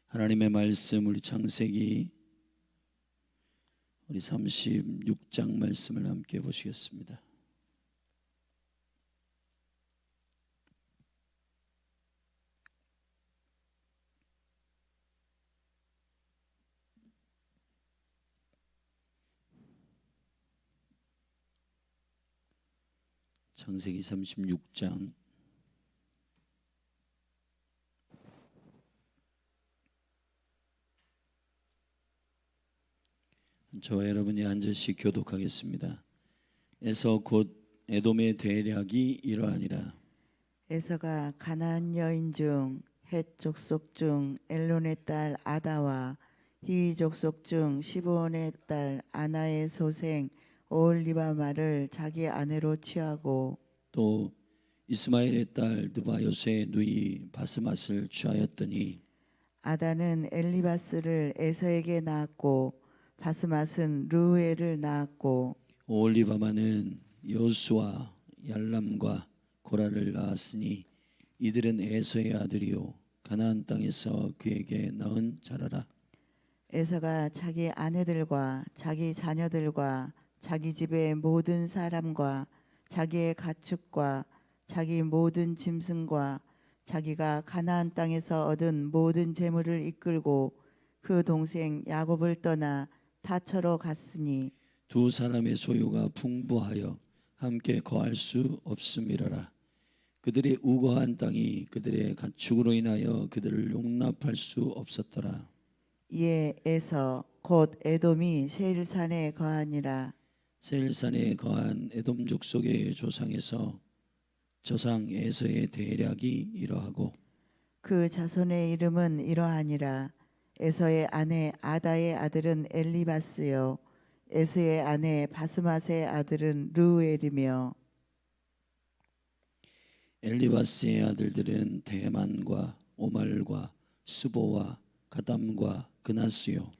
하나님의 말씀 우리 창세기 우리 36장 말씀을 함께 보시겠습니다. 창세기 36장 저와 여러분이 한 절씩 교독하겠습니다. 에서 곧 에돔의 대략이 이러하니라. 에서가 가나안 여인 중 헷 족속 중 엘론의 딸 아다와 히위 족속 중 시브온의 딸 아나의 소생 오홀리바마를 자기 아내로 취하고 또 이스마엘의 딸 느바요스의 누이 바스맛을 취하였더니 아다는 엘리바스를 에서에게 낳았고 바스맛은 르우엘을 낳았고 오홀리바마는 여수와 얄람과 고라를 낳았으니 이들은 에서의 아들이요 가나안 땅에서 그에게 낳은 자라라. 에서가 자기 아내들과 자기 자녀들과 자기 집의 모든 사람과 자기의 가축과 자기 모든 짐승과 자기가 가나안 땅에서 얻은 모든 재물을 이끌고 그 동생 야곱을 떠나 타처로 갔으니 두 사람의 소유가 풍부하여 함께 거할 수 없음이로라. 그들의 우거한 땅이 그들의 가축으로 인하여 그들을 용납할 수 없었더라. 이에 에서 곧 에돔이 세일산에 거하니라. 세일산에 거한 에돔 족속의 조상에서 조상 에서의 대략이 이러하고 그 자손의 이름은 이러하니라. 에서의 아내 아다의 아들은 엘리바스요 에서의 아내 바스맛의 아들은 르우엘이며 엘리바스의 아들들은 대만과 오말과 스보와 가담과 그나스요.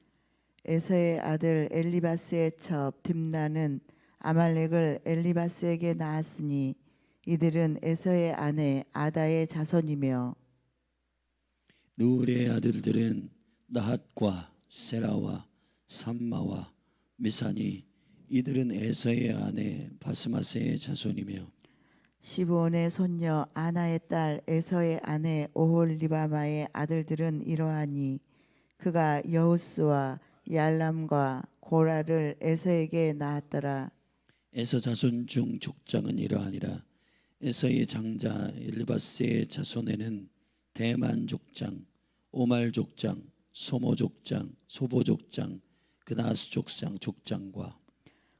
에서의 아들 엘리바스의 첩 딥나는 아말렉을 엘리바스에게 낳았으니 이들은 에서의 아내 아다의 자손이며 르울의 아들들은 나핫과 세라와 삼마와 미사니 이들은 에서의 아내 바스마스의 자손이며 시브온의 손녀 아나의 딸 에서의 아내 오홀리바마의 아들들은 이러하니 그가 여우스와 얄람과 고라를 에서에게 낳았더라. 에서 자손 중 족장은 이러하니라. 에서의 장자 엘리바스의 자손에는 대만 족장, 오말 족장, 소모 족장, 소보 족장, 그나스 족장과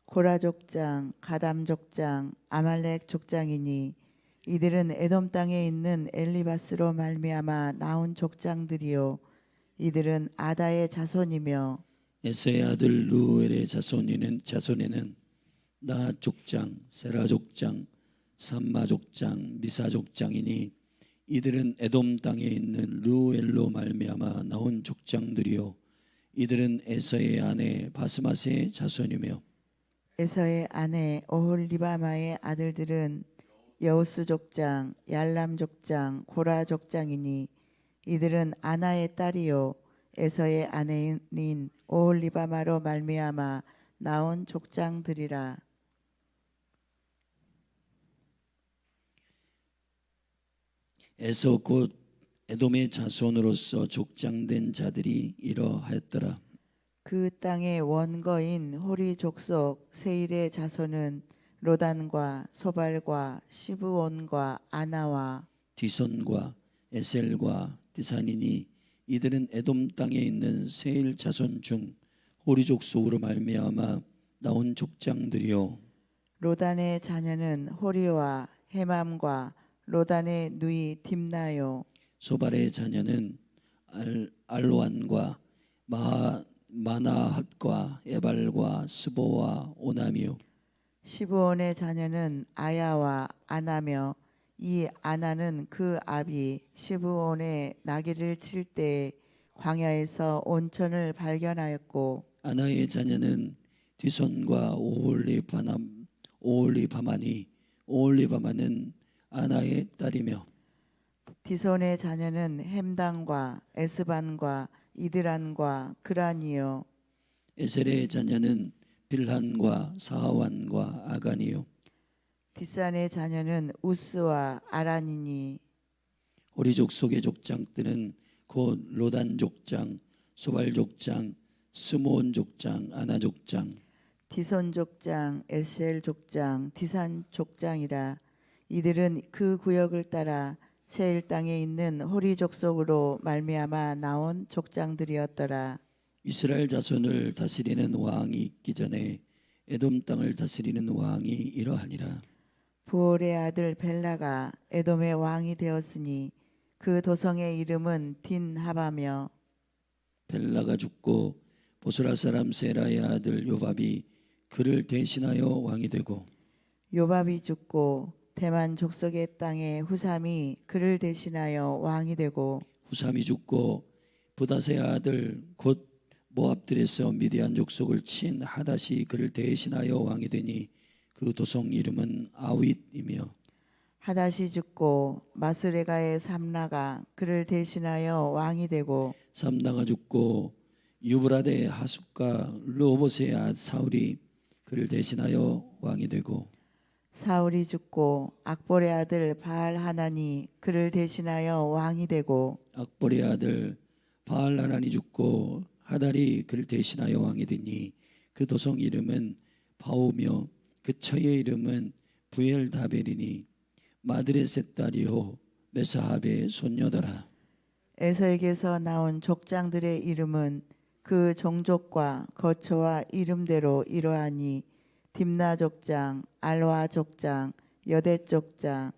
고라 족장, 가담 족장, 아말렉 족장이니 이들은 에돔 땅에 있는 엘리바스로 말미암아 나온 족장들이요 이들은 아다의 자손이며 에서의 아들 루엘의 자손에는 나핫 족장, 세라 족장, 삼마 족장, 미사 족장이니 이들은 에돔 땅에 있는 루엘로 말미암아 나온 족장들이요 이들은 에서의 아내 바스맛의 자손이며 에서의 아내 오홀리바마의 아들들은 여우스 족장, 얄람 족장, 고라 족장이니 이들은 아나의 딸이요 에서의 아내인 오홀리바마로 말미암아 나온 족장들이라. 에서 곧 에돔의 자손으로서 족장된 자들이 이러하였더라. 그 땅의 원거인 호리 족속 세일의 자손은 로단과 소발과 시브온과 아나와 디손과 에셀과 디산이니 이들은 에돔 땅에 있는 세일 자손 중 호리 족속으로 말미암아 나온 족장들이요 로단의 자녀는 호리와 헤맘과 로단의 누이 딥나요. 소발의 자녀는 알로안과 마나핫과 에발과 스보와 오남이요 시브온의 자녀는 아야와 아나며 이 아나는 그 아비 시브온의 나귀를 칠 때 광야에서 온천을 발견하였고 아나의 자녀는 디손과 오홀리바마니 오홀리바마는 아나의 딸이며 디손의 자녀는 햄당과 에스반과 이드란과 그란이요. 에셀의 자녀는 빌한과 사완과 아간이요. 뒷산의 자녀는 우스와 아란이니. 우리 족속의 족장들은 곧 로단 족장, 소발 족장, 스므온 족장, 아나 족장, 디손 족장, 에셀 족장, 디산 족장이라. 이들은 그 구역을 따라 세일 땅에 있는 호리 족속으로 말미암아 나온 족장들이었더라. 이스라엘 자손을 다스리는 왕이 있기 전에 에돔 땅을 다스리는 왕이 이러하니라. 부올의 아들 벨라가 에돔의 왕이 되었으니 그 도성의 이름은 딘하바며. 벨라가 죽고 보스라 사람 세라의 아들 요밥이 그를 대신하여 왕이 되고, 요밥이 죽고 대만 족속의 땅에 후삼이 그를 대신하여 왕이 되고, 후삼이 죽고 부다세의 아들 곧 모압들에서 미디안 족속을 친 하닷이 그를 대신하여 왕이 되니 그 도성 이름은 아윗이며, 하닷이 죽고 마스레가의 삼라가 그를 대신하여 왕이 되고, 삼나가 죽고 유브라데의 하숫과 르호보스의 사울이 그를 대신하여 왕이 되고, 사울이 죽고 악볼의 아들 바알 하나니 그를 대신하여 왕이 되고, 악볼의 아들 바알하난이 죽고 하달이 그를 대신하여 왕이 되니 그 도성 이름은 바오며 그 처의 이름은 부엘다벨이니 마드레셋 딸이요 메사합의 손녀더라. 에서에게서 나온 족장들의 이름은 그 종족과 거처와 이름대로 이러하니 딥나 족장, 알와 족장, 여대 족장,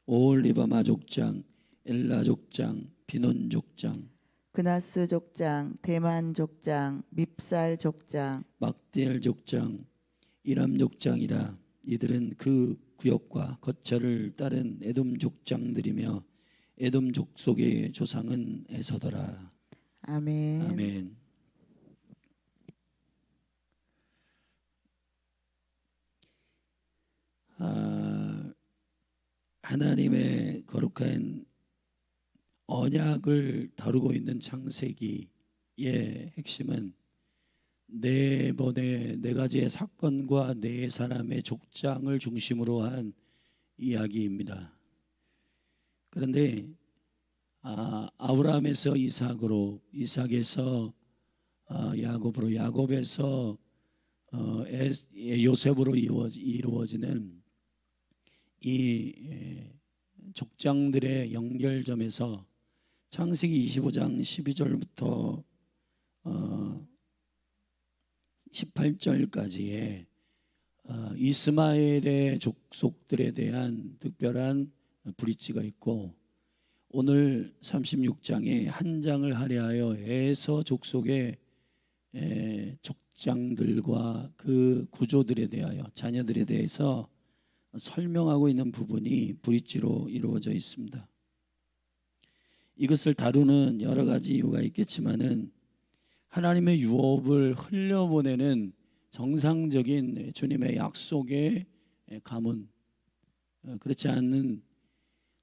오올리바마 족장, 엘라 족장, 비논 족장, 그나스 족장, 대만 족장, 밉살 족장, 막디엘 족장, 이람 족장이라. 이들은 그 구역과 거처를 따른 에돔 족장들이며 에돔 족속의 조상은 에서더라. 아멘. 아멘. 하나님의 거룩한 언약을 다루고 있는 창세기의 핵심은 네 번의 네 가지의 사건과 네 사람의 족장을 중심으로 한 이야기입니다. 그런데 아브라함에서 이삭으로, 이삭에서 야곱으로, 야곱에서 요셉으로 이루어지는 이 족장들의 연결점에서 창세기 25장 12절부터 18절까지의 이스마엘의 족속들에 대한 특별한 브릿지가 있고, 오늘 36장에 한 장을 할애하여 에서 족속의 족장들과 그 구조들에 대하여, 자녀들에 대해서 설명하고 있는 부분이 브릿지로 이루어져 있습니다. 이것을 다루는 여러 가지 이유가 있겠지만은 하나님의 유업을 흘려보내는 정상적인 주님의 약속의 가문, 그렇지 않는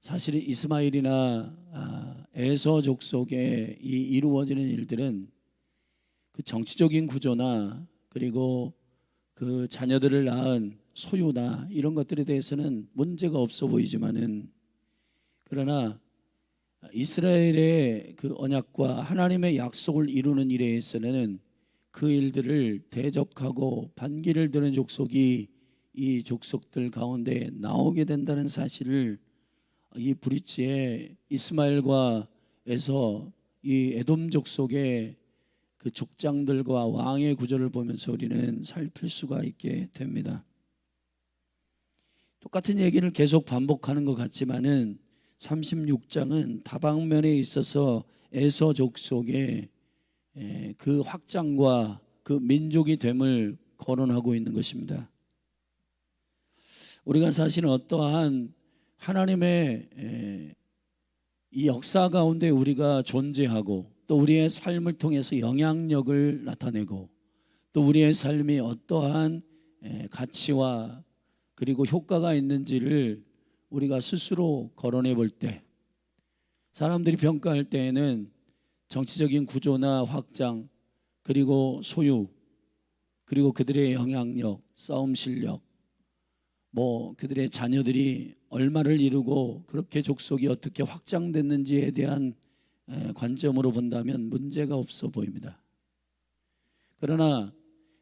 사실 이스마엘이나 에서 족속에 이루어지는 일들은 그 정치적인 구조나 그리고 그 자녀들을 낳은 소유나 이런 것들에 대해서는 문제가 없어 보이지만은, 그러나 이스라엘의 그 언약과 하나님의 약속을 이루는 일에 있어서는 그 일들을 대적하고 반기를 드는 족속이 이 족속들 가운데 나오게 된다는 사실을 이 브릿지에 이스마엘과 에서 이 에돔 족속의 그 족장들과 왕의 구조를 보면서 우리는 살필 수가 있게 됩니다. 똑같은 얘기를 계속 반복하는 것 같지만은 36장은 다방면에 있어서 에서 족속의 그 확장과 그 민족이 됨을 거론하고 있는 것입니다. 우리가 사실은 어떠한 하나님의 이 역사 가운데 우리가 존재하고, 또 우리의 삶을 통해서 영향력을 나타내고, 또 우리의 삶이 어떠한 가치와 그리고 효과가 있는지를 우리가 스스로 거론해 볼 때, 사람들이 평가할 때에는 정치적인 구조나 확장, 그리고 소유, 그리고 그들의 영향력, 싸움 실력, 그들의 자녀들이 얼마를 이루고 그렇게 족속이 어떻게 확장됐는지에 대한 관점으로 본다면 문제가 없어 보입니다. 그러나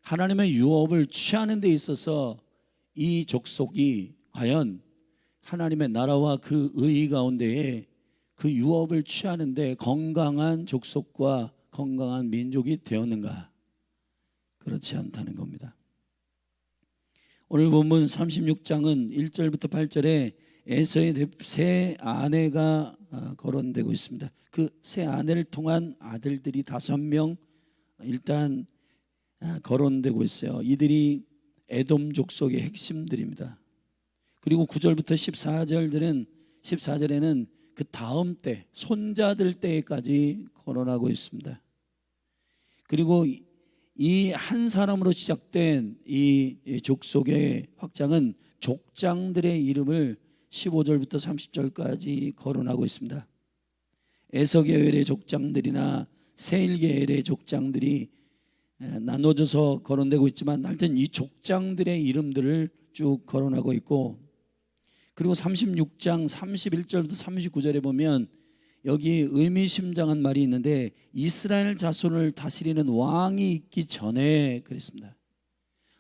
하나님의 유업을 취하는 데 있어서 이 족속이 과연 하나님의 나라와 그 의의 가운데에 그 유업을 취하는데 건강한 족속과 건강한 민족이 되었는가? 그렇지 않다는 겁니다. 오늘 본문 36장은 1절부터 8절에 에서의 세 아내가 거론되고 있습니다. 그 세 아내를 통한 아들들이 5명 일단 거론되고 있어요. 이들이 에돔 족속의 핵심들입니다. 그리고 9절부터 14절에는 그 다음 때 손자들 때까지 거론하고 있습니다. 그리고 이 한 사람으로 시작된 이 족속의 확장은 족장들의 이름을 15절부터 30절까지 거론하고 있습니다. 에서 계열의 족장들이나 세일 계열의 족장들이 나눠져서 거론되고 있지만 하여튼 이 족장들의 이름들을 쭉 거론하고 있고, 그리고 36장 31절부터 39절에 보면 여기 의미심장한 말이 있는데 이스라엘 자손을 다스리는 왕이 있기 전에 그랬습니다.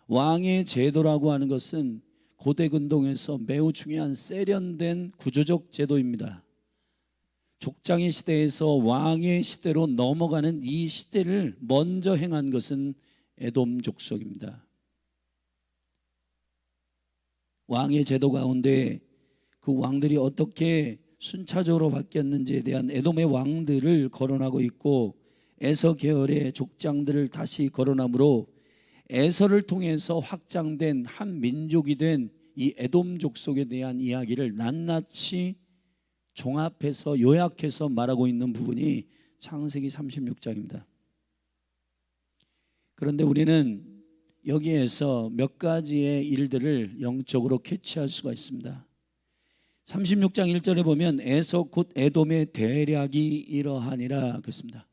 왕의 제도라고 하는 것은 고대 근동에서 매우 중요한 세련된 구조적 제도입니다. 족장의 시대에서 왕의 시대로 넘어가는 이 시대를 먼저 행한 것은 에돔 족속입니다. 왕의 제도 가운데 그 왕들이 어떻게 순차적으로 바뀌었는지에 대한 에돔의 왕들을 거론하고 있고, 에서 계열의 족장들을 다시 거론하므로 에서를 통해서 확장된 한 민족이 된 이 에돔 족속에 대한 이야기를 낱낱이 종합해서 요약해서 말하고 있는 부분이 창세기 36장입니다. 그런데 우리는 여기에서 몇 가지의 일들을 영적으로 캐치할 수가 있습니다. 36장 1절에 보면 에서 곧 에돔의 대략이 이러하니라 그랬습니다.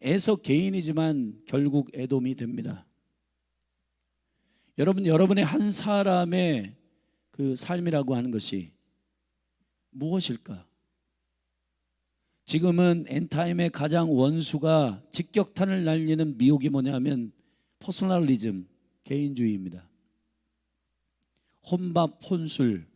에서 개인이지만 결국 에돔이 됩니다. 여러분의 한 사람의 그 삶이라고 하는 것이 무엇일까? 지금은 엔타임의 가장 원수가 직격탄을 날리는 미혹이 뭐냐면 퍼스널리즘, 개인주의입니다. 혼밥, 혼술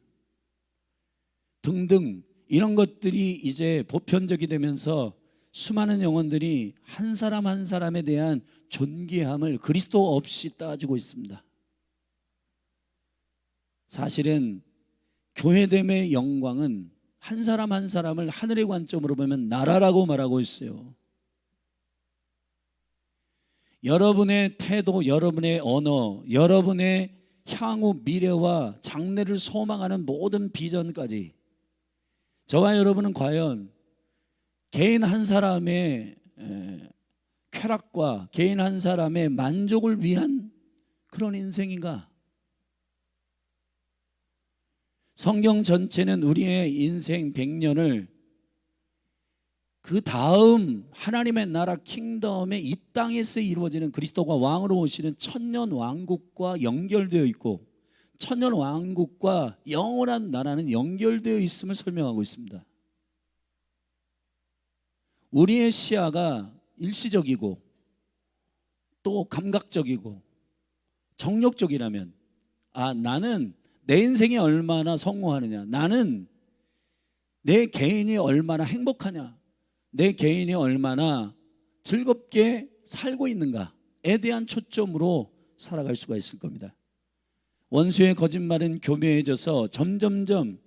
등등 이런 것들이 이제 보편적이 되면서 수많은 영혼들이 한 사람 한 사람에 대한 존귀함을 그리스도 없이 따지고 있습니다. 사실은 교회됨의 영광은 한 사람 한 사람을 하늘의 관점으로 보면 나라라고 말하고 있어요. 여러분의 태도, 여러분의 언어, 여러분의 향후 미래와 장래를 소망하는 모든 비전까지 저와 여러분은 과연 개인 한 사람의 쾌락과 개인 한 사람의 만족을 위한 그런 인생인가? 성경 전체는 우리의 인생 100년을 그 다음 하나님의 나라 킹덤의 이 땅에서 이루어지는 그리스도가 왕으로 오시는 천년 왕국과 연결되어 있고, 천년 왕국과 영원한 나라는 연결되어 있음을 설명하고 있습니다. 우리의 시야가 일시적이고 또 감각적이고 정욕적이라면, 나는 내 인생이 얼마나 성공하느냐, 나는 내 개인이 얼마나 행복하냐, 내 개인이 얼마나 즐겁게 살고 있는가에 대한 초점으로 살아갈 수가 있을 겁니다. 원수의 거짓말은 교묘해져서 점점점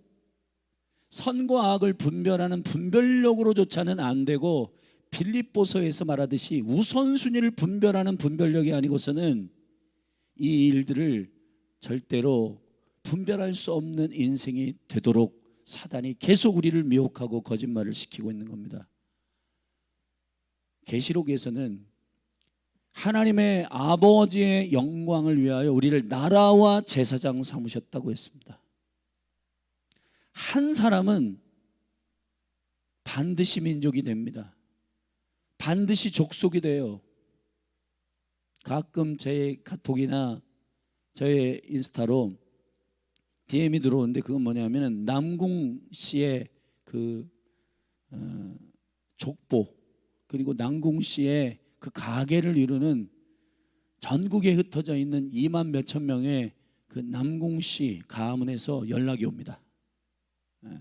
선과 악을 분별하는 분별력으로조차는 안 되고, 빌립보서에서 말하듯이 우선순위를 분별하는 분별력이 아니고서는 이 일들을 절대로 분별할 수 없는 인생이 되도록 사단이 계속 우리를 미혹하고 거짓말을 시키고 있는 겁니다. 계시록에서는 하나님의 아버지의 영광을 위하여 우리를 나라와 제사장 삼으셨다고 했습니다. 한 사람은 반드시 민족이 됩니다. 반드시 족속이 돼요. 가끔 제 카톡이나 저의 인스타로 DM이 들어오는데 그건 뭐냐면은 남궁 씨의 그 족보, 그리고 남궁 씨의 그 가게를 이루는 전국에 흩어져 있는 2만 몇천 명의 그 남궁 씨 가문에서 연락이 옵니다. 예.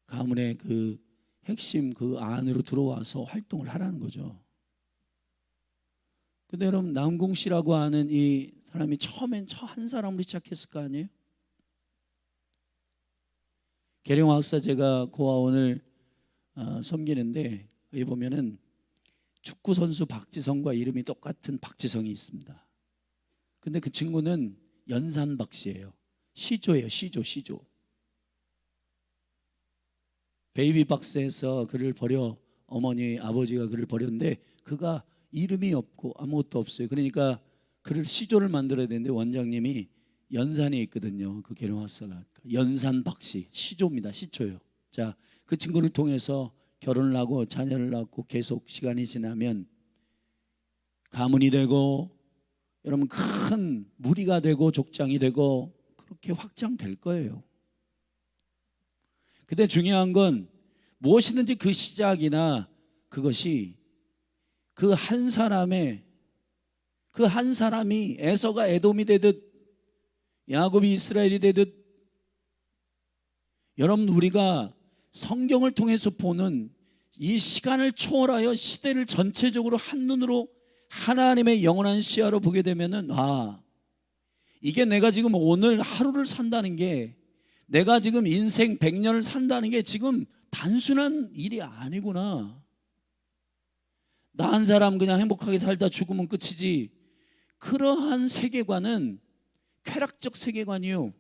가문의 그 핵심 그 안으로 들어와서 활동을 하라는 거죠. 근데 여러분, 남궁 씨라고 하는 이 사람이 처음엔 저 한 사람으로 시작했을 거 아니에요? 계룡학사 제가 고아원을 섬기는데 여기 보면은 축구 선수 박지성과 이름이 똑같은 박지성이 있습니다. 근데 그 친구는 연산박 씨예요. 시조예요. 시조. 베이비박스에서 그를 버려, 어머니 아버지가 그를 버렸는데 그가 이름이 없고 아무것도 없어요. 그러니까 그를 시조를 만들어야 되는데 원장님이 연산에 있거든요. 그 계룡학사가 연산박 씨, 시조입니다. 시조예요. 자, 그 친구를 통해서 결혼을 하고 자녀를 낳고 계속 시간이 지나면 가문이 되고 여러분 큰 무리가 되고 족장이 되고 그렇게 확장될 거예요. 근데 중요한 건 무엇이든지 그 시작이나 그것이 그 한 사람이 에서가 에돔이 되듯 야곱이 이스라엘이 되듯 여러분 우리가 성경을 통해서 보는 이 시간을 초월하여 시대를 전체적으로 한눈으로 하나님의 영원한 시야로 보게 되면은 이게 내가 지금 오늘 하루를 산다는 게, 내가 지금 인생 100년을 산다는 게 지금 단순한 일이 아니구나. 나 한 사람 그냥 행복하게 살다 죽으면 끝이지. 그러한 세계관은 쾌락적 세계관이요.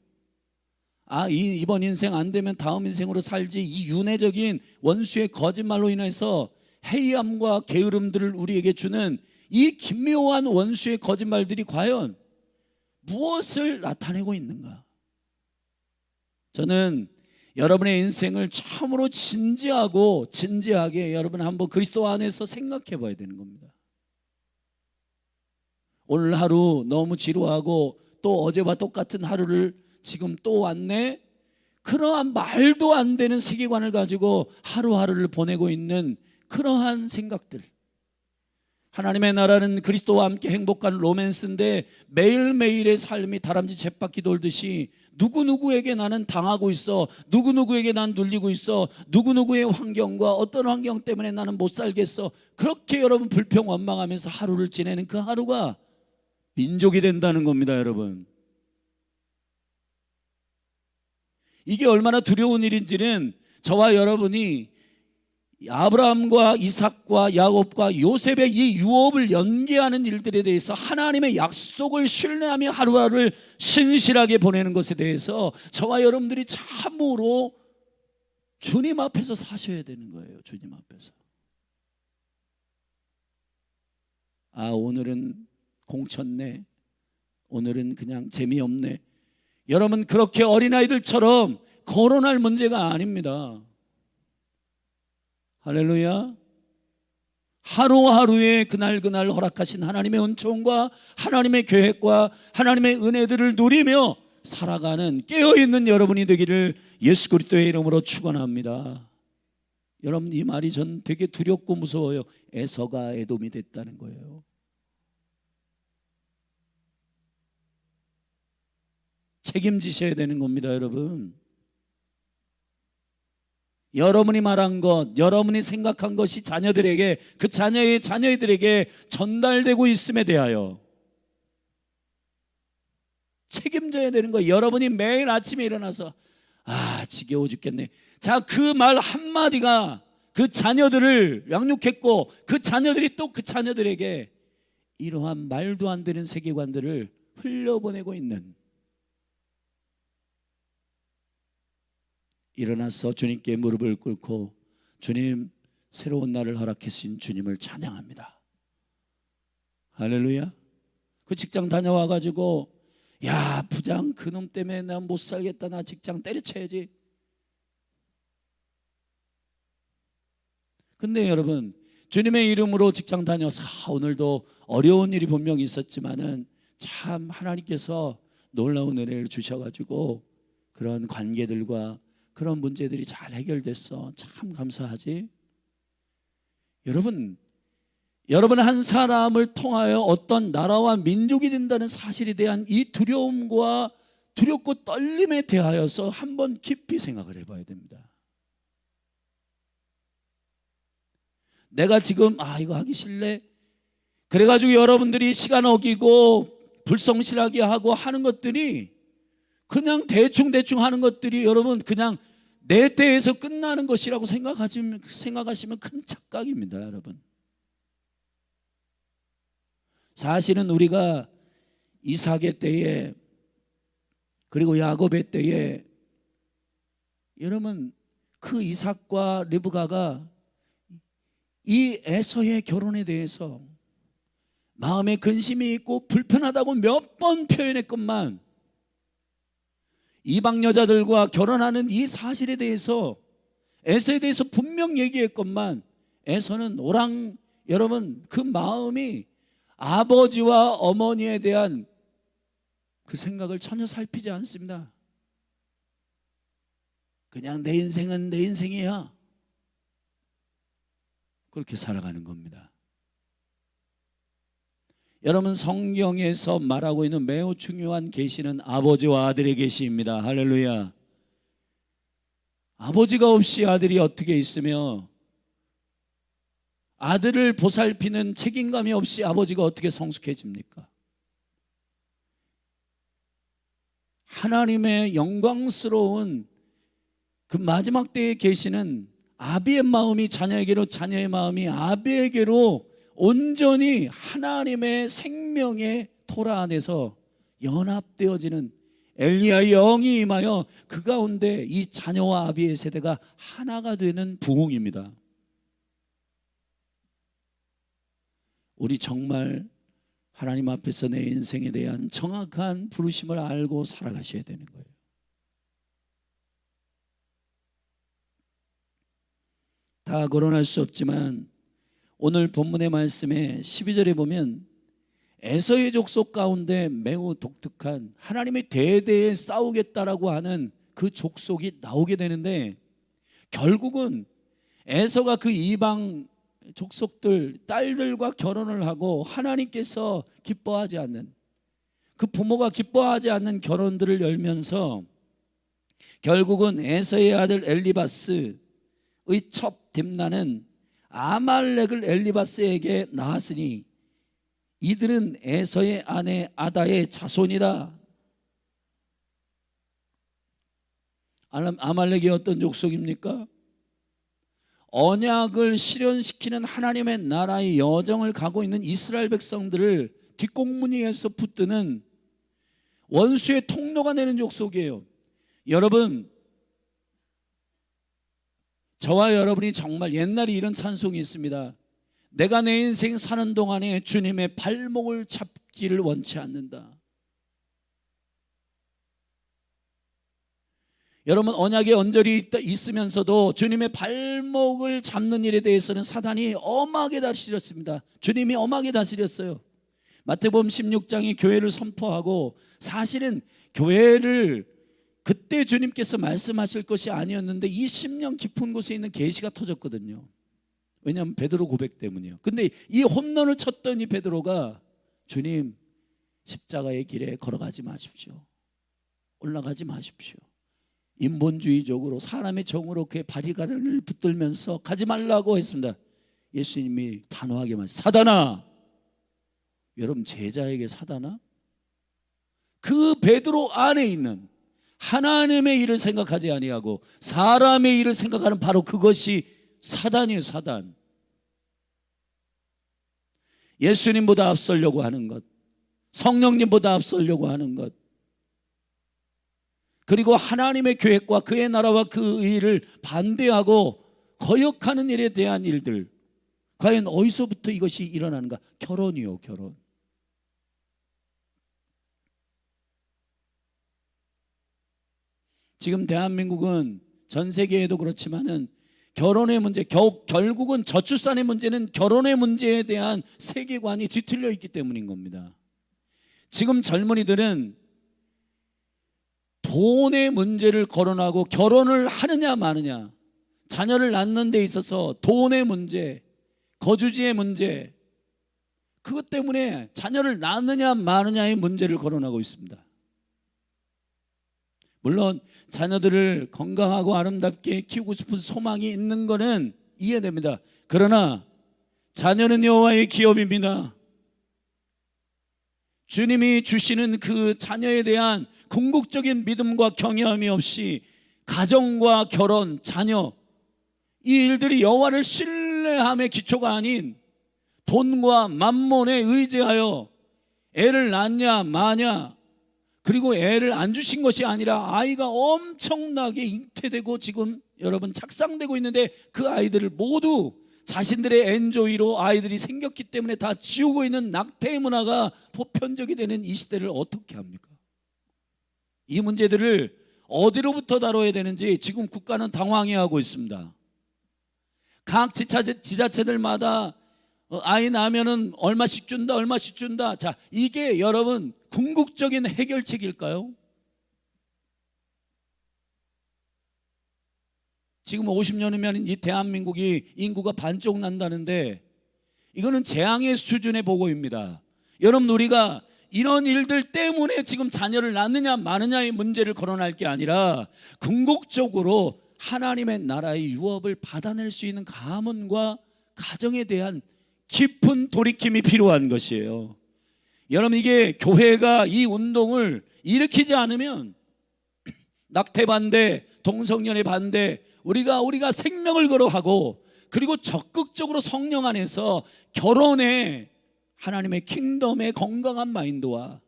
이번 인생 안 되면 다음 인생으로 살지. 이 윤회적인 원수의 거짓말로 인해서 해이함과 게으름들을 우리에게 주는 이 기묘한 원수의 거짓말들이 과연 무엇을 나타내고 있는가? 저는 여러분의 인생을 참으로 진지하게 여러분 한번 그리스도 안에서 생각해 봐야 되는 겁니다. 오늘 하루 너무 지루하고 또 어제와 똑같은 하루를 지금 또 왔네? 그러한 말도 안 되는 세계관을 가지고 하루하루를 보내고 있는 그러한 생각들. 하나님의 나라는 그리스도와 함께 행복한 로맨스인데 매일매일의 삶이 다람쥐 쳇바퀴 돌듯이 누구누구에게 나는 당하고 있어, 누구누구에게 난 눌리고 있어, 누구누구의 환경과 어떤 환경 때문에 나는 못 살겠어. 그렇게 여러분 불평 원망하면서 하루를 지내는 그 하루가 민족이 된다는 겁니다. 여러분, 이게 얼마나 두려운 일인지는 저와 여러분이 아브라함과 이삭과 야곱과 요셉의 이 유업을 연계하는 일들에 대해서 하나님의 약속을 신뢰하며 하루하루를 신실하게 보내는 것에 대해서 저와 여러분들이 참으로 주님 앞에서 사셔야 되는 거예요. 주님 앞에서. 오늘은 공쳤네, 오늘은 그냥 재미없네. 여러분, 그렇게 어린아이들처럼 거론할 문제가 아닙니다. 할렐루야. 하루하루의 그날 허락하신 하나님의 은총과 하나님의 계획과 하나님의 은혜들을 누리며 살아가는 깨어있는 여러분이 되기를 예수 그리스도의 이름으로 축원합니다. 여러분, 이 말이 전 되게 두렵고 무서워요. 에서가 에돔이 됐다는 거예요. 책임지셔야 되는 겁니다. 여러분, 여러분이 말한 것, 여러분이 생각한 것이 자녀들에게, 그 자녀의 자녀들에게 전달되고 있음에 대하여 책임져야 되는 거예요. 여러분이 매일 아침에 일어나서 지겨워 죽겠네. 자, 그 말 한마디가 그 자녀들을 양육했고 그 자녀들이 또 그 자녀들에게 이러한 말도 안 되는 세계관들을 흘려보내고 있는, 일어나서 주님께 무릎을 꿇고 주님, 새로운 날을 허락하신 주님을 찬양합니다. 할렐루야. 그 직장 다녀와가지고 부장 그놈 때문에 나 못 살겠다, 나 직장 때려쳐야지. 근데 여러분, 주님의 이름으로 직장 다녀서 오늘도 어려운 일이 분명히 있었지만은 참 하나님께서 놀라운 은혜를 주셔가지고 그런 관계들과 그런 문제들이 잘 해결됐어. 참 감사하지. 여러분 한 사람을 통하여 어떤 나라와 민족이 된다는 사실에 대한 이 두려움과 두렵고 떨림에 대하여서 한번 깊이 생각을 해봐야 됩니다. 내가 지금 이거 하기 싫네, 그래가지고 여러분들이 시간 어기고 불성실하게 하고 하는 것들이 그냥 대충 하는 것들이 여러분 그냥 내 때에서 끝나는 것이라고 생각하시면 큰 착각입니다. 여러분, 사실은 우리가 이삭의 때에 그리고 야곱의 때에 여러분 그 이삭과 리브가가 이 에서의 결혼에 대해서 마음에 근심이 있고 불편하다고 몇 번 표현했건만 이방 여자들과 결혼하는 이 사실에 대해서 에서에 대해서 분명 얘기했건만 에서는 여러분 그 마음이 아버지와 어머니에 대한 그 생각을 전혀 살피지 않습니다. 그냥 내 인생은 내 인생이야, 그렇게 살아가는 겁니다. 여러분, 성경에서 말하고 있는 매우 중요한 계시는 아버지와 아들의 계시입니다. 할렐루야. 아버지가 없이 아들이 어떻게 있으며 아들을 보살피는 책임감이 없이 아버지가 어떻게 성숙해집니까? 하나님의 영광스러운 그 마지막 때에 계시는 아비의 마음이 자녀에게로, 자녀의 마음이 아비에게로 온전히 하나님의 생명의 토라 안에서 연합되어지는 엘리야의 영이 임하여 그 가운데 이 자녀와 아비의 세대가 하나가 되는 부흥입니다. 우리 정말 하나님 앞에서 내 인생에 대한 정확한 부르심을 알고 살아가셔야 되는 거예요. 다 거론할 수 없지만 오늘 본문의 말씀에 12절에 보면 에서의 족속 가운데 매우 독특한 하나님의 대대에 싸우겠다라고 하는 그 족속이 나오게 되는데, 결국은 에서가 그 이방 족속들 딸들과 결혼을 하고 하나님께서 기뻐하지 않는, 그 부모가 기뻐하지 않는 결혼들을 열면서 결국은 에서의 아들 엘리바스의 첩 딥나는 아말렉을 엘리바스에게 낳았으니 이들은 에서의 아내 아다의 자손이라. 아말렉이 어떤 족속입니까? 언약을 실현시키는 하나님의 나라의 여정을 가고 있는 이스라엘 백성들을 뒷공무니에서 붙드는 원수의 통로가 되는 족속이에요. 여러분, 저와 여러분이 정말 옛날에 이런 찬송이 있습니다. 내가 내 인생 사는 동안에 주님의 발목을 잡기를 원치 않는다. 여러분, 언약의 언저리 있으면서도 주님의 발목을 잡는 일에 대해서는 사단이 엄하게 다스렸습니다. 주님이 엄하게 다스렸어요. 마태복음 16장이 교회를 선포하고, 사실은 교회를 그때 주님께서 말씀하실 것이 아니었는데 이 10년 깊은 곳에 있는 계시가 터졌거든요. 왜냐하면 베드로 고백 때문이에요. 근데 이 홈런을 쳤던 이 베드로가 주님, 십자가의 길에 걸어가지 마십시오, 올라가지 마십시오, 인본주의적으로 사람의 정으로 그의 바리가를 붙들면서 가지 말라고 했습니다. 예수님이 단호하게 말씀, 사단아, 여러분 제자에게 사단아? 그 베드로 안에 있는 하나님의 일을 생각하지 아니하고 사람의 일을 생각하는 바로 그것이 사단이에요. 사단. 예수님보다 앞서려고 하는 것, 성령님보다 앞서려고 하는 것, 그리고 하나님의 계획과 그의 나라와 그 의를 반대하고 거역하는 일에 대한 일들, 과연 어디서부터 이것이 일어나는가? 결혼이요, 결혼. 지금 대한민국은 전 세계에도 그렇지만은 결혼의 문제, 결국은 저출산의 문제는 결혼의 문제에 대한 세계관이 뒤틀려 있기 때문인 겁니다. 지금 젊은이들은 돈의 문제를 거론하고 결혼을 하느냐 마느냐, 자녀를 낳는 데 있어서 돈의 문제, 거주지의 문제, 그것 때문에 자녀를 낳느냐 마느냐의 문제를 거론하고 있습니다. 물론 자녀들을 건강하고 아름답게 키우고 싶은 소망이 있는 것은 이해됩니다. 그러나 자녀는 여호와의 기업입니다. 주님이 주시는 그 자녀에 대한 궁극적인 믿음과 경외함이 없이 가정과 결혼, 자녀, 이 일들이 여호와를 신뢰함의 기초가 아닌 돈과 만몬에 의지하여 애를 낳냐 마냐, 그리고 애를 안 주신 것이 아니라 아이가 엄청나게 잉태되고 지금 여러분 착상되고 있는데 그 아이들을 모두 자신들의 엔조이로 아이들이 생겼기 때문에 다 지우고 있는 낙태의 문화가 보편적이 되는 이 시대를 어떻게 합니까? 이 문제들을 어디로부터 다뤄야 되는지 지금 국가는 당황해하고 있습니다. 각 지자체들마다 아이 낳으면은 얼마씩 준다, 얼마씩 준다. 자, 이게 여러분 궁극적인 해결책일까요? 지금 50년이면 이 대한민국이 인구가 반쪽 난다는데 이거는 재앙의 수준의 보고입니다. 여러분, 우리가 이런 일들 때문에 지금 자녀를 낳느냐 마느냐의 문제를 거론할 게 아니라 궁극적으로 하나님의 나라의 유업을 받아낼 수 있는 가문과 가정에 대한 깊은 돌이킴이 필요한 것이에요. 여러분, 이게 교회가 이 운동을 일으키지 않으면 낙태 반대, 동성연애 반대, 우리가 생명을 걸어하고 그리고 적극적으로 성령 안에서 결혼에 하나님의 킹덤의 건강한 마인드와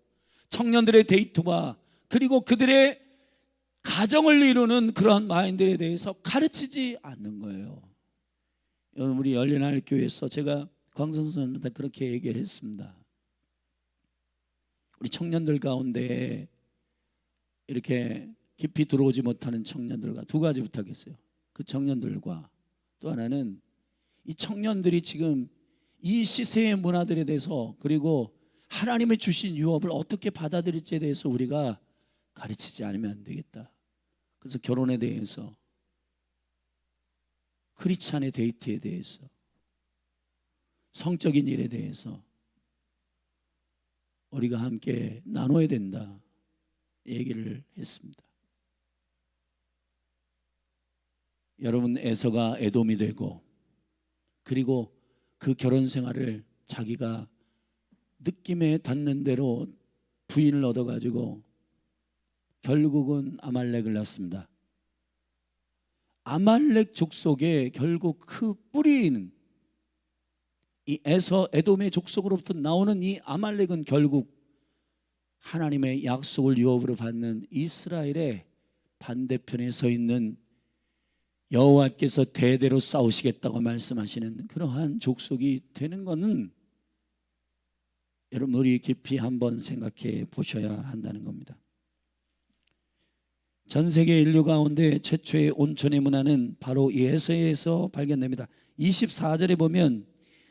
청년들의 데이트와 그리고 그들의 가정을 이루는 그런 마인드에 대해서 가르치지 않는 거예요. 여러분, 우리 열린하늘교회에서 제가 광선 선생님한테 그렇게 얘기를 했습니다. 우리 청년들 가운데 이렇게 깊이 들어오지 못하는 청년들과 두 가지 부탁했어요. 그 청년들과 또 하나는 이 청년들이 지금 이 시세의 문화들에 대해서 그리고 하나님의 주신 유업을 어떻게 받아들일지에 대해서 우리가 가르치지 않으면 안 되겠다. 그래서 결혼에 대해서, 크리스찬의 데이트에 대해서, 성적인 일에 대해서 우리가 함께 나눠야 된다 얘기를 했습니다. 여러분, 에서가 에돔이 되고 그리고 그 결혼 생활을 자기가 느낌에 닿는 대로 부인을 얻어가지고 결국은 아말렉을 낳습니다. 아말렉 족속의 결국 그 뿌리는 이 에서 에돔의 족속으로부터 나오는 이 아말렉은 결국 하나님의 약속을 유업으로 받는 이스라엘의 반대편에 서 있는 여호와께서 대대로 싸우시겠다고 말씀하시는 그러한 족속이 되는 것은 여러분, 우리 깊이 한번 생각해 보셔야 한다는 겁니다. 전 세계 인류 가운데 최초의 온천의 문화는 바로 에서에서 발견됩니다. 24절에 보면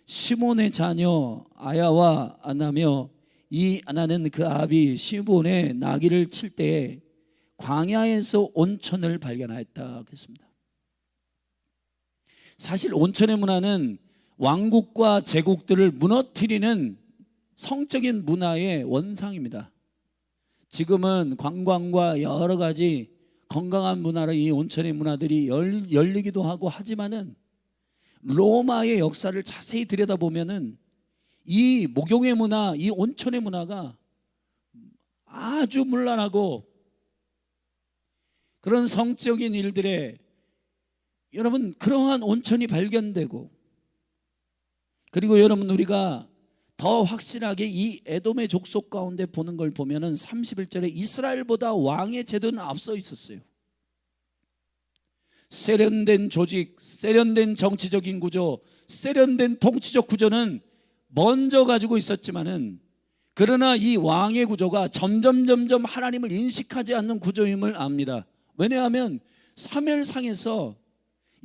시몬의 자녀 아야와 아나며 이 아나는 그 아비 시몬의 나귀를 칠 때에 광야에서 온천을 발견하였다 그랬습니다. 사실 온천의 문화는 왕국과 제국들을 무너뜨리는 성적인 문화의 원상입니다. 지금은 관광과 여러 가지 건강한 문화로 이 온천의 문화들이 열리기도 하고 하지만은 로마의 역사를 자세히 들여다보면은 이 목욕의 문화, 이 온천의 문화가 아주 문란하고 그런 성적인 일들에 여러분 그러한 온천이 발견되고 그리고 여러분 우리가 더 확실하게 이 에돔의 족속 가운데 보는 걸 보면은 31절에 이스라엘보다 왕의 제도는 앞서 있었어요. 세련된 조직, 세련된 정치적인 구조, 세련된 통치적 구조는 먼저 가지고 있었지만은 그러나 이 왕의 구조가 점점 하나님을 인식하지 않는 구조임을 압니다. 왜냐하면 사무엘상에서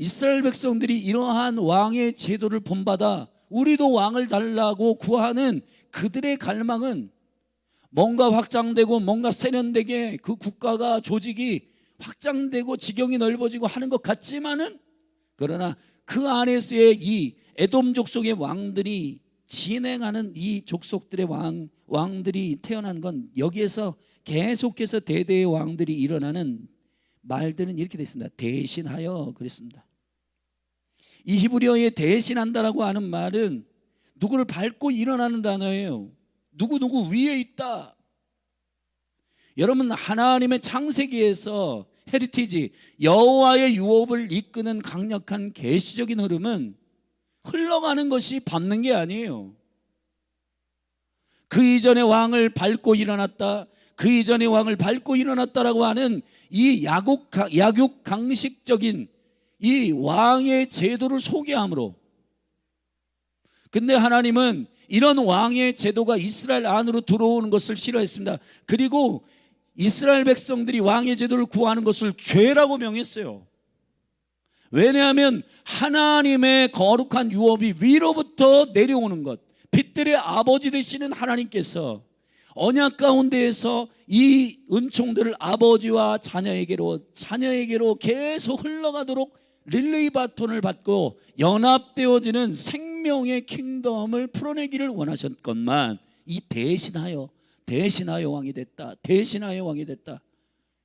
이스라엘 백성들이 이러한 왕의 제도를 본받아 우리도 왕을 달라고 구하는 그들의 갈망은 뭔가 확장되고 뭔가 세련되게 그 국가가 조직이 확장되고 지경이 넓어지고 하는 것 같지만은, 그러나 그 안에서의 이 에돔 족속의 왕들이 진행하는 이 족속들의 왕들이 태어난 건 여기에서 계속해서 대대의 왕들이 일어나는 말들은 이렇게 되어 있습니다. 대신하여 그랬습니다. 이 히브리어에 대신한다라고 하는 말은 누구를 밟고 일어나는 단어예요. 누구 위에 있다. 여러분, 하나님의 창세기에서 헤리티지, 여호와의 유업을 이끄는 강력한 계시적인 흐름은 흘러가는 것이 밟는 게 아니에요. 그 이전의 왕을 밟고 일어났다, 그 이전의 왕을 밟고 일어났다라고 하는 이 약육강식적인 이 왕의 제도를 소개함으로, 근데 하나님은 이런 왕의 제도가 이스라엘 안으로 들어오는 것을 싫어했습니다. 그리고 이스라엘 백성들이 왕의 제도를 구하는 것을 죄라고 명했어요. 왜냐하면 하나님의 거룩한 유업이 위로부터 내려오는 것, 빛들의 아버지 되시는 하나님께서 언약 가운데에서 이 은총들을 아버지와 자녀에게로 계속 흘러가도록 릴레이 바톤을 받고 연합되어지는 생명의 킹덤을 풀어내기를 원하셨건만, 이 대신하여 왕이 됐다, 대신하여 왕이 됐다.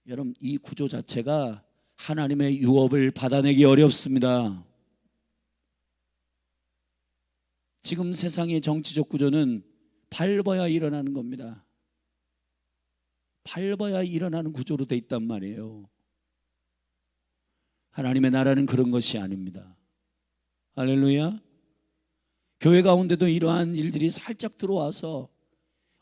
여러분, 이 구조 자체가 하나님의 유업을 받아내기 어렵습니다. 지금 세상의 정치적 구조는 밟아야 일어나는 겁니다. 밟아야 일어나는 구조로 돼 있단 말이에요. 하나님의 나라는 그런 것이 아닙니다. 할렐루야. 교회 가운데도 이러한 일들이 살짝 들어와서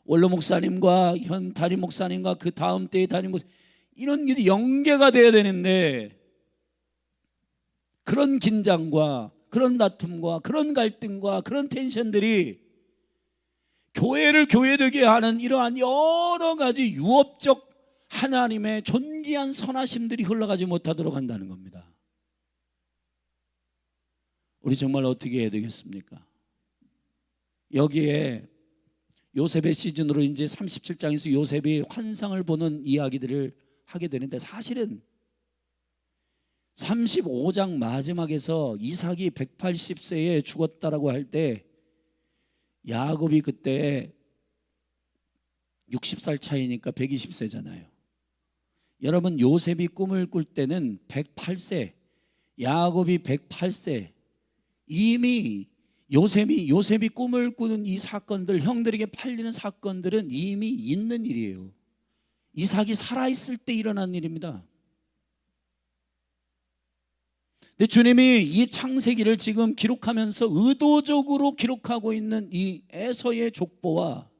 원로 목사님과 현 담임 목사님과 그 다음 때의 담임 목사님, 이런 게 연계가 돼야 되는데, 그런 긴장과 그런 다툼과 그런 갈등과 그런 텐션들이 교회를 교회되게 하는 이러한 여러 가지 유업적 하나님의 존귀한 선하심들이 흘러가지 못하도록 한다는 겁니다. 우리 정말 어떻게 해야 되겠습니까? 여기에 요셉의 시즌으로 이제 37장에서 요셉이 환상을 보는 이야기들을 하게 되는데, 사실은 35장 마지막에서 이삭이 180세에 죽었다라고 할 때 야곱이 그때 60살 차이니까 120세잖아요. 여러분, 요셉이 꿈을 꿀 때는 108세, 야곱이 108세. 이미 요셉이 꿈을 꾸는 이 사건들, 형들에게 팔리는 사건들은 이미 있는 일이에요. 이삭이 살아있을 때 일어난 일입니다. 근데 주님이 이 창세기를 지금 기록하면서 의도적으로 기록하고 있는 이 에서의 족보와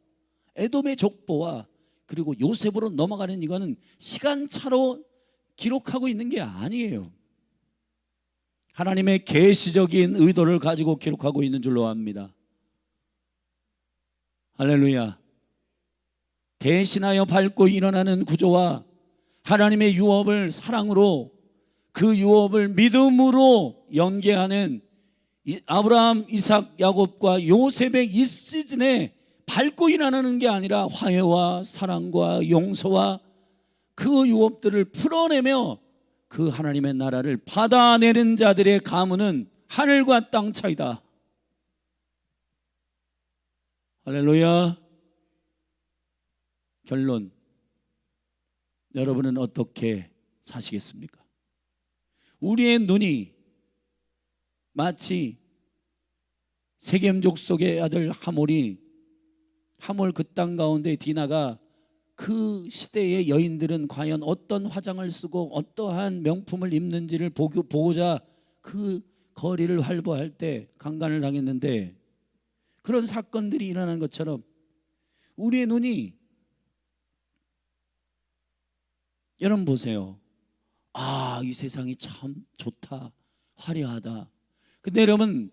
에돔의 족보와 그리고 요셉으로 넘어가는 이거는 시간차로 기록하고 있는 게 아니에요. 하나님의 계시적인 의도를 가지고 기록하고 있는 줄로 압니다. 할렐루야. 대신하여 밟고 일어나는 구조와 하나님의 유업을 사랑으로, 그 유업을 믿음으로 연계하는 아브라함, 이삭, 야곱과 요셉의 이 시즌에 밟고 일어나는 게 아니라 화해와 사랑과 용서와 그 유업들을 풀어내며 그 하나님의 나라를 받아내는 자들의 가문은 하늘과 땅 차이다. 할렐루야. 결론, 여러분은 어떻게 사시겠습니까? 우리의 눈이 마치 세겜 족속의 아들 하몰 그 땅 가운데 디나가, 그 시대의 여인들은 과연 어떤 화장을 쓰고 어떠한 명품을 입는지를 보고자 그 거리를 활보할 때 강간을 당했는데, 그런 사건들이 일어난 것처럼 우리의 눈이, 여러분 보세요. 아, 이 세상이 참 좋다, 화려하다. 근데 여러분,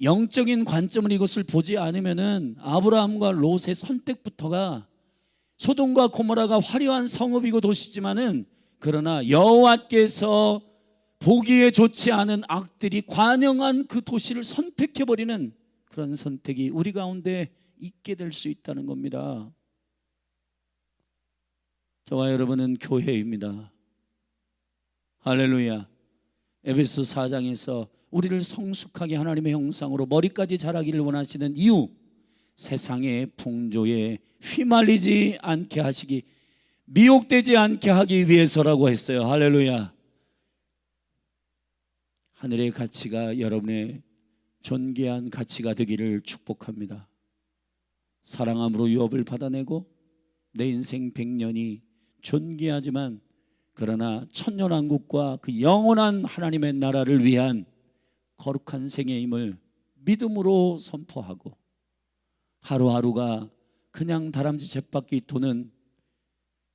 영적인 관점을 이것을 보지 않으면은 아브라함과 롯의 선택부터가, 소돔과 고모라가 화려한 성읍이고 도시지만은, 그러나 여호와께서 보기에 좋지 않은 악들이 관영한 그 도시를 선택해버리는 그런 선택이 우리 가운데 있게 될 수 있다는 겁니다. 저와 여러분은 교회입니다. 할렐루야. 에베소 4장에서 우리를 성숙하게 하나님의 형상으로 머리까지 자라기를 원하시는 이유, 세상의 풍조에 휘말리지 않게 하시기, 미혹되지 않게 하기 위해서라고 했어요. 할렐루야. 하늘의 가치가 여러분의 존귀한 가치가 되기를 축복합니다. 사랑함으로 유업을 받아내고 내 인생 100년이 존귀하지만 그러나 천년왕국과 그 영원한 하나님의 나라를 위한 거룩한 생애임을 믿음으로 선포하고, 하루하루가 그냥 다람쥐 쳇바퀴 도는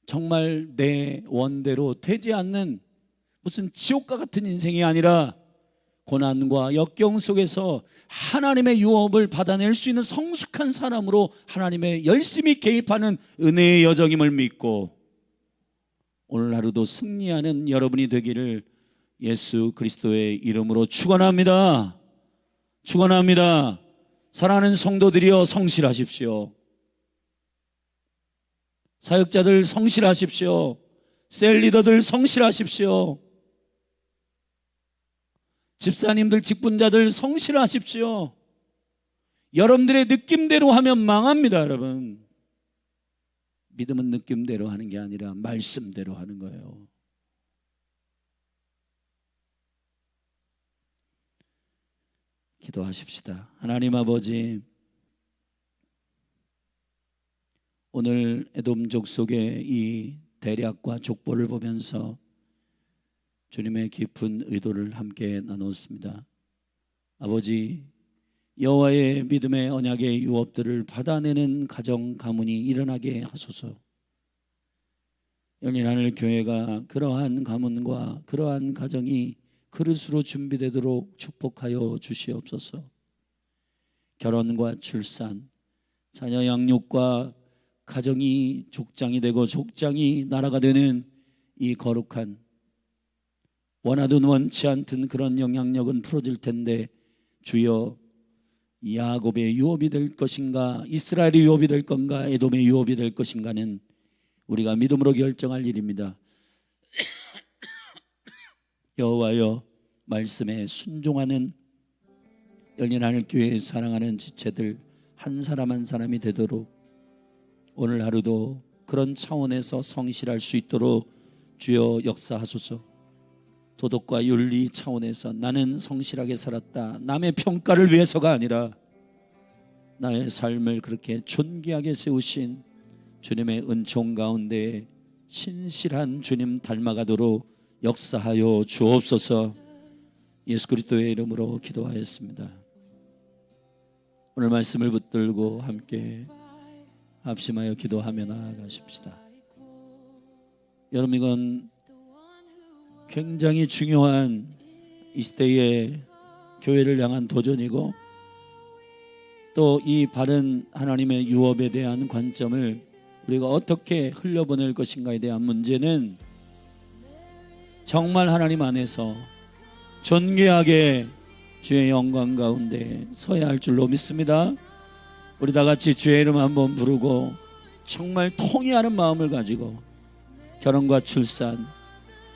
정말 내 원대로 되지 않는 무슨 지옥과 같은 인생이 아니라 고난과 역경 속에서 하나님의 유업을 받아낼 수 있는 성숙한 사람으로 하나님의 열심히 개입하는 은혜의 여정임을 믿고 오늘 하루도 승리하는 여러분이 되기를 예수 그리스도의 이름으로 축원합니다. 축원합니다. 사랑하는 성도들이여, 성실하십시오. 사역자들 성실하십시오. 셀 리더들 성실하십시오. 집사님들, 직분자들 성실하십시오. 여러분들의 느낌대로 하면 망합니다. 여러분, 믿음은 느낌대로 하는 게 아니라 말씀대로 하는 거예요. 기도하십시다. 하나님 아버지, 오늘 에돔 족속의 이 대략과 족보를 보면서 주님의 깊은 의도를 함께 나눴습니다. 아버지, 여호와의 믿음의 언약의 유업들을 받아내는 가정 가문이 일어나게 하소서. 열린 하늘 교회가 그러한 가문과 그러한 가정이 그릇으로 준비되도록 축복하여 주시옵소서. 결혼과 출산, 자녀 양육과 가정이 족장이 되고 족장이 나라가 되는 이 거룩한, 원하든 원치 않든 그런 영향력은 풀어질 텐데, 주여, 야곱의 유업이 될 것인가, 이스라엘의 유업이 될 건가, 에돔의 유업이 될 것인가는 우리가 믿음으로 결정할 일입니다. 여호와여, 말씀에 순종하는 열린 하늘 교회에 사랑하는 지체들 한 사람 한 사람이 되도록 오늘 하루도 그런 차원에서 성실할 수 있도록 주여 역사하소서. 도덕과 윤리 차원에서 나는 성실하게 살았다, 남의 평가를 위해서가 아니라 나의 삶을 그렇게 존귀하게 세우신 주님의 은총 가운데 신실한 주님 닮아가도록 역사하여 주옵소서. 예수 그리스도의 이름으로 기도하였습니다. 오늘 말씀을 붙들고 함께 합심하여 기도하며 나아가십시다. 여러분, 이건 굉장히 중요한 이 시대의 교회를 향한 도전이고, 또 이 바른 하나님의 유업에 대한 관점을 우리가 어떻게 흘려보낼 것인가에 대한 문제는 정말 하나님 안에서 존귀하게 주의 영광 가운데 서야 할 줄로 믿습니다. 우리 다 같이 주의 이름 한번 부르고 정말 통회하는 마음을 가지고 결혼과 출산,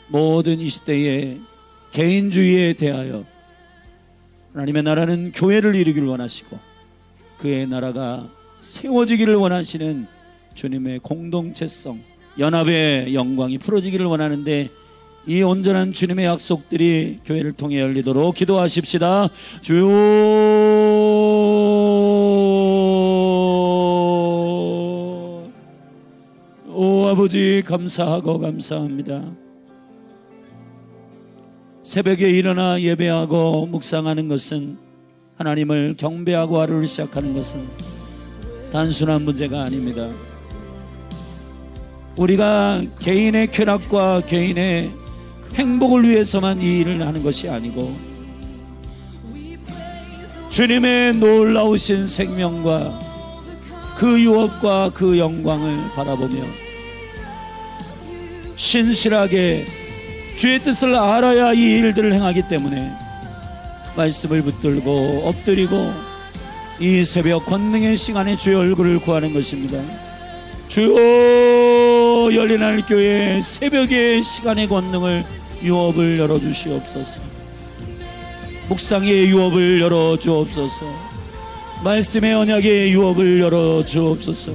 모든 이 시대의 개인주의에 대하여 하나님의 나라는 교회를 이루기를 원하시고 그의 나라가 세워지기를 원하시는 주님의 공동체성, 연합의 영광이 풀어지기를 원하는데, 이 온전한 주님의 약속들이 교회를 통해 열리도록 기도하십시다. 주여, 오 아버지, 감사하고 감사합니다. 새벽에 일어나 예배하고 묵상하는 것은, 하나님을 경배하고 하루를 시작하는 것은 단순한 문제가 아닙니다. 우리가 개인의 쾌락과 개인의 행복을 위해서만 이 일을 하는 것이 아니고, 주님의 놀라우신 생명과 그 유업과 그 영광을 바라보며 신실하게 주의 뜻을 알아야 이 일들을 행하기 때문에 말씀을 붙들고 엎드리고 이 새벽 권능의 시간에 주의 얼굴을 구하는 것입니다. 주여, 열린하늘 교회 새벽의 시간의 권능을 유업을 열어주시옵소서. 묵상의 유업을 열어주옵소서. 말씀의 언약의 유업을 열어주옵소서.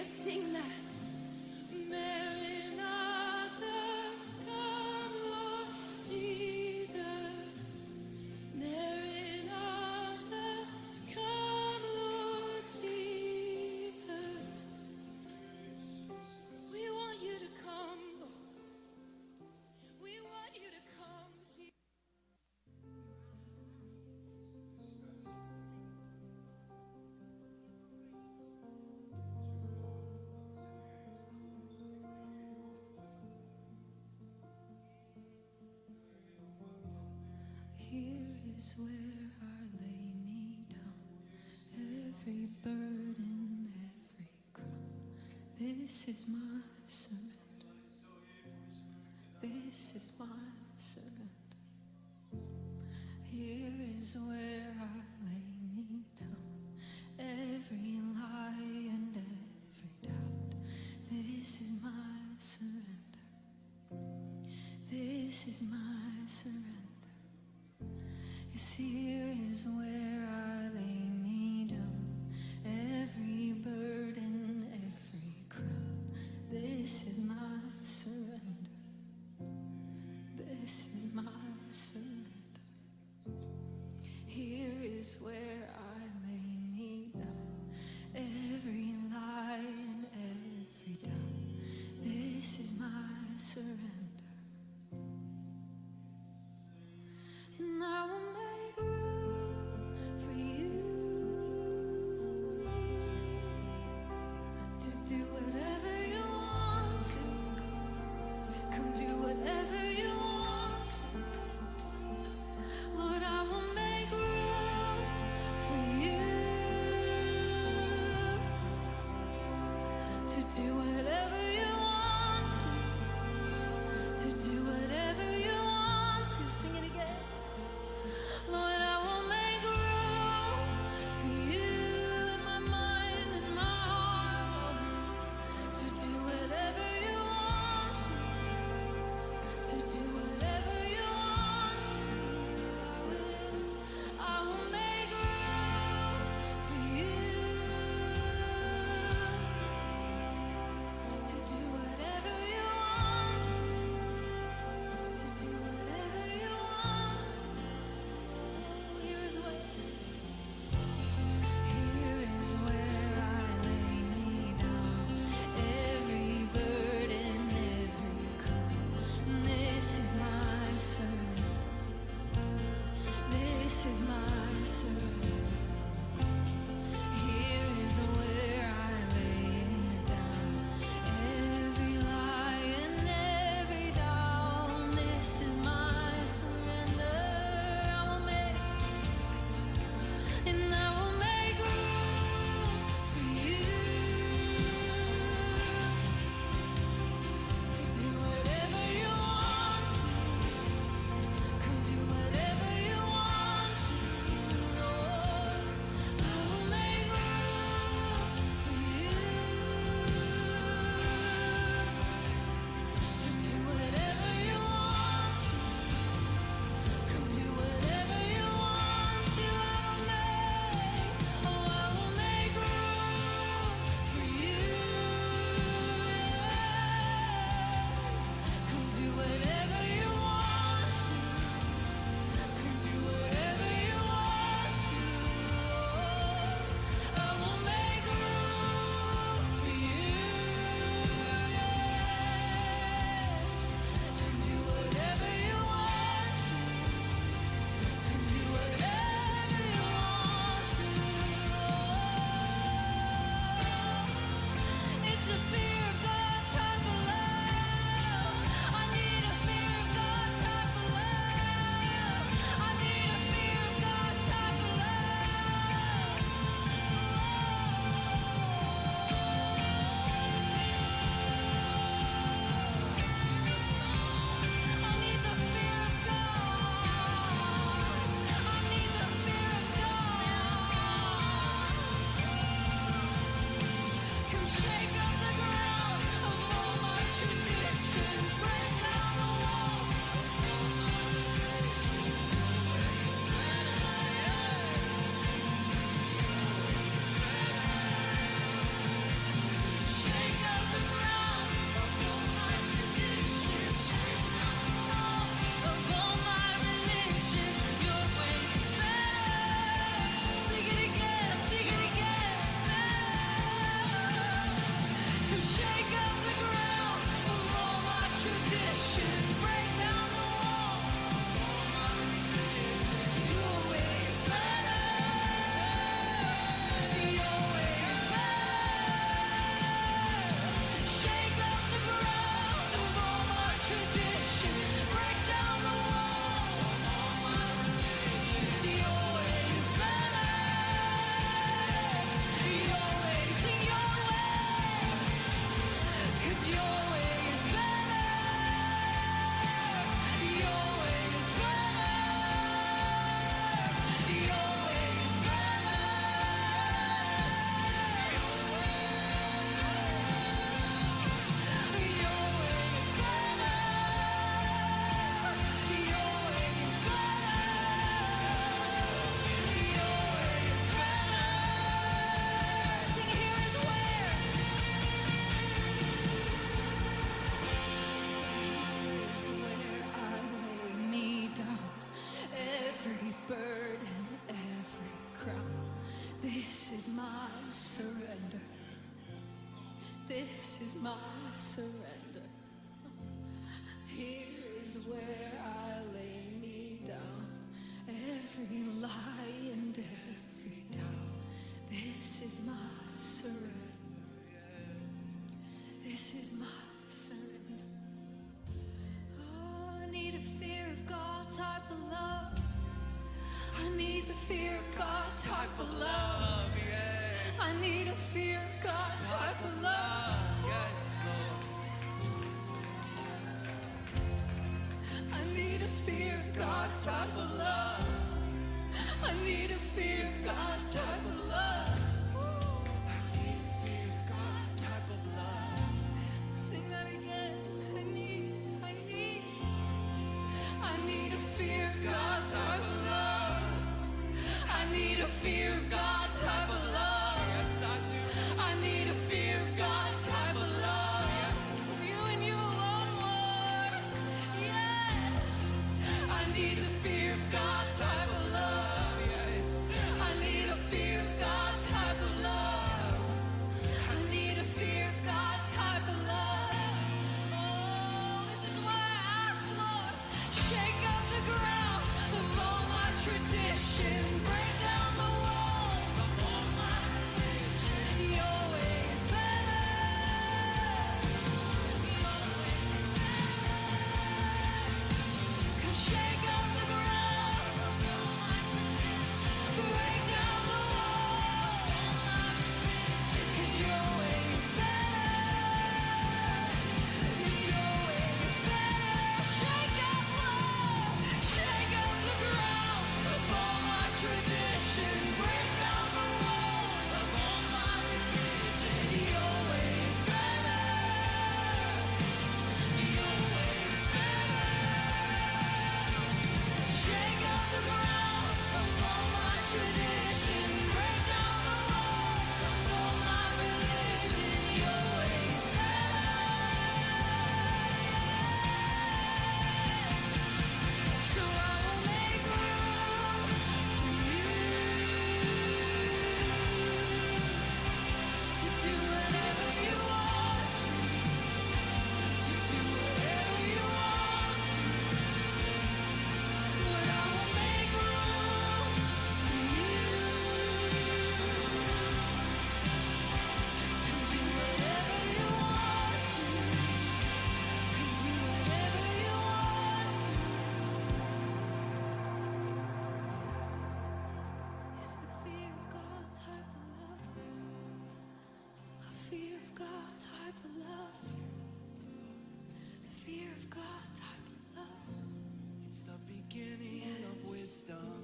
Let's sing that. Maranatha, come, Lord Jesus. Maranatha, come, Lord Jesus. We want you to come, Lord. We want you to come, Jesus. Here is where I lay me down, every burden, every crown. This is my surrender. This is my surrender. Here is where I lay me down, every lie and every doubt. This is my surrender. This is my surrender. Yes, here is where I lay me down, every burden, every crown. This is my surrender. This is my surrender. Here is where I lay me down, every lie and every doubt. This is my surrender. And I will make room for you to do whatever you want to. Come do whatever you want to. Lord, I will make room for you to do whatever you want to do whatever you want to. Sing it again. Lord, I will make room for you in my mind and my heart, to do whatever you want to do whatever you want to. I will make room for you to do whatever you want to do This is my surrender. Here is where I lay me down. Every lie and every doubt. This is my surrender. This is my surrender. Oh, I need a fear of God type of love. I need the fear of God type of love. I need a fear of God type of love. I need a fear of God type of love. I need a fear of God type of love. I need a fear of God type of love. Sing that again. I need a fear of God type of love. I need a fear of God type of love. I need a fear of God type of love. You and you alone, Lord. Yes. I need a fear of God type of love. Yes. I need a fear of God type of love. I need a fear of God type of love. Oh, this is why I ask, Lord, shake up the ground of all my tradition, break down the wall of all my religion. Your way is better. Your way is better. 'Cause shake up the ground of all my tradition, break down the wall of all my religion. 'Cause your way is better. Yes, your way is better. Shake up, Lord. Shake up the ground of all my tradition. Break down the wall of all my religion. Your way is better. Your way is better. Shake up the ground of all my tradition. Break down the wall of all my religion. Your way is better. So I will make room for you to do whatever you want to do whatever you want to. But I will make room for you to do whatever you want to. Can do whatever you want to. It's the fear of God type of love. A fear of God type of love. Fear of God type of love. It's the beginning of wisdom.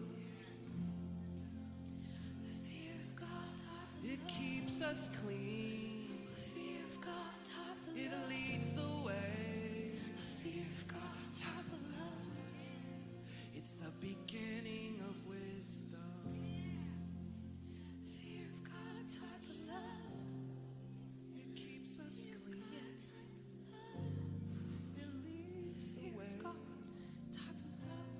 The fear of God type of It love. keeps us clean. The fear of God type of It love. leads the way. The fear of God type of love. It's the beginning of wisdom. Fear of God type of love. It keeps us clean. Yes. It leads the Fear way. of God type of love.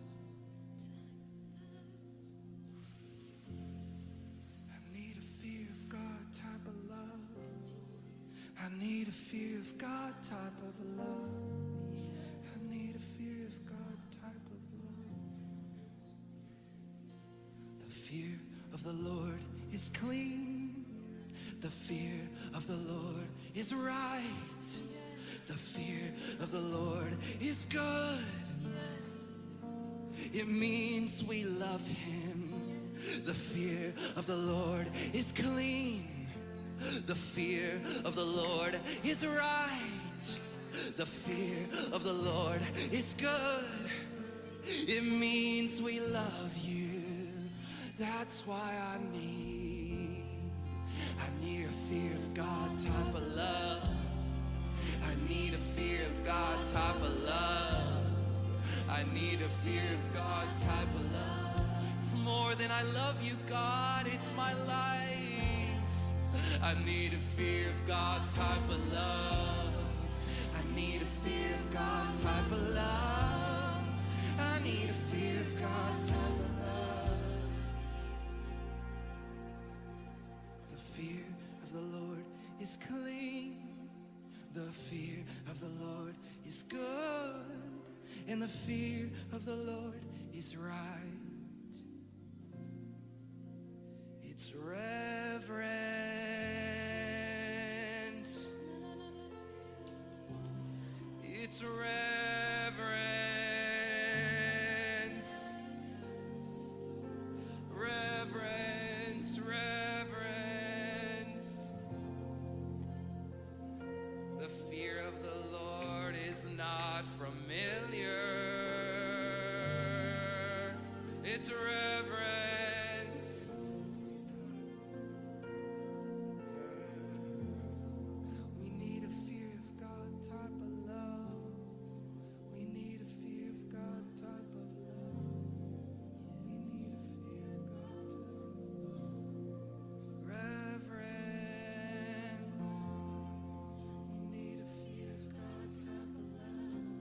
I need a fear of God type of love. I need a fear of God type of love. I need a fear of God type of love. The fear of the Lord is clean. The fear of the Lord is right. The fear of the Lord is good. It means we love him. The fear of the Lord is clean. The fear of the Lord is right. The fear of the Lord is good. It means we love you. That's why I need a fear of God type of love. I need a fear of God type of love. I need a fear of God type of love. It's more than I love you, God, it's my life. I need a fear of God type of love. I need a fear of God type of love. I need a fear of God type of love. The fear of the Lord is clean. the fear of the Lord is right. It's reverence. It's reverence. Reverence, reverence. The fear of the Lord is not familiar. It's reverence. We need a fear of God type of love. We need a fear of God type of love. We need a fear of God type of love. Reverence. We need a fear of God type of love.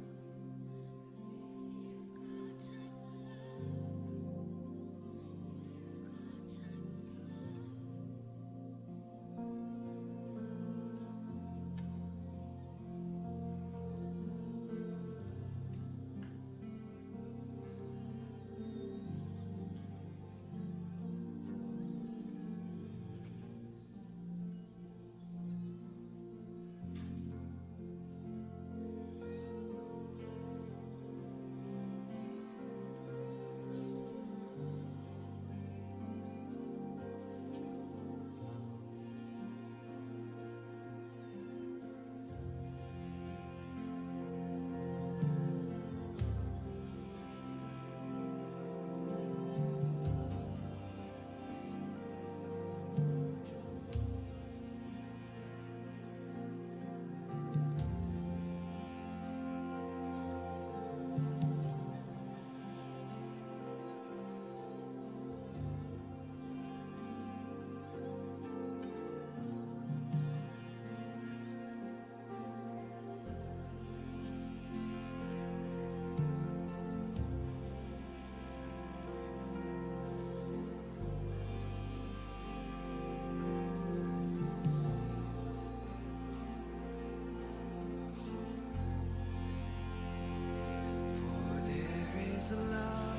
For there is a love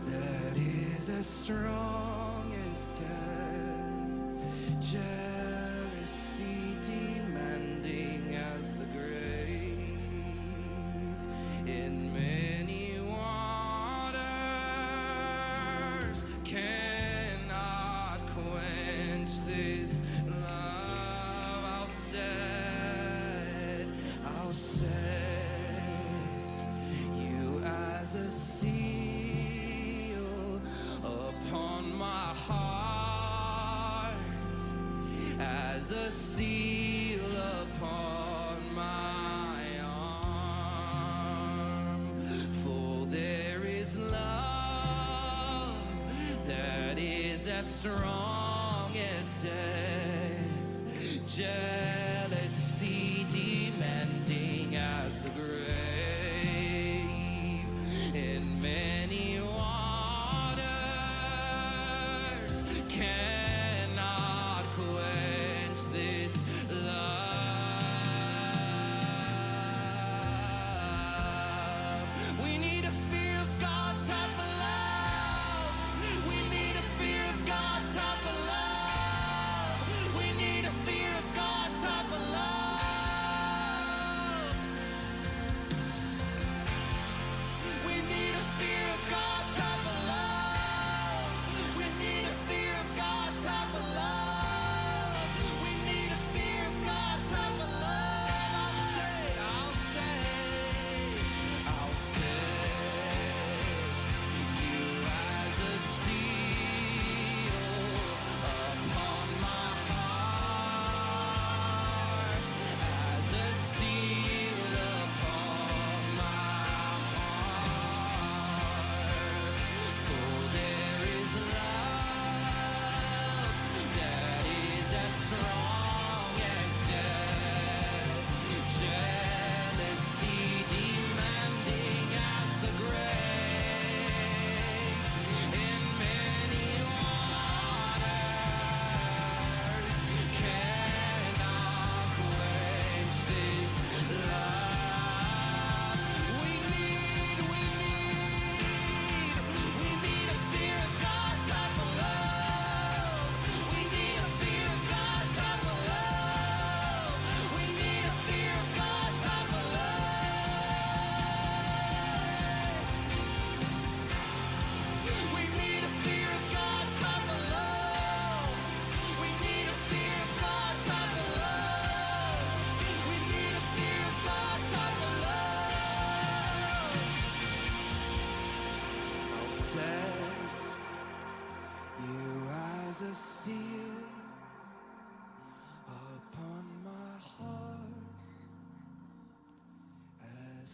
that is as strong as death, jealousy demanding as the grave. In many waters cannot quench this love. I'll set you as a seal upon my heart, as a seal upon my arm. For there is love that is as strong as death, jealousy demanding as the grave. In many waters cannot quench this love. We need a fear of God type of love. We need a fear of God type of love. We need a fear of God type of love.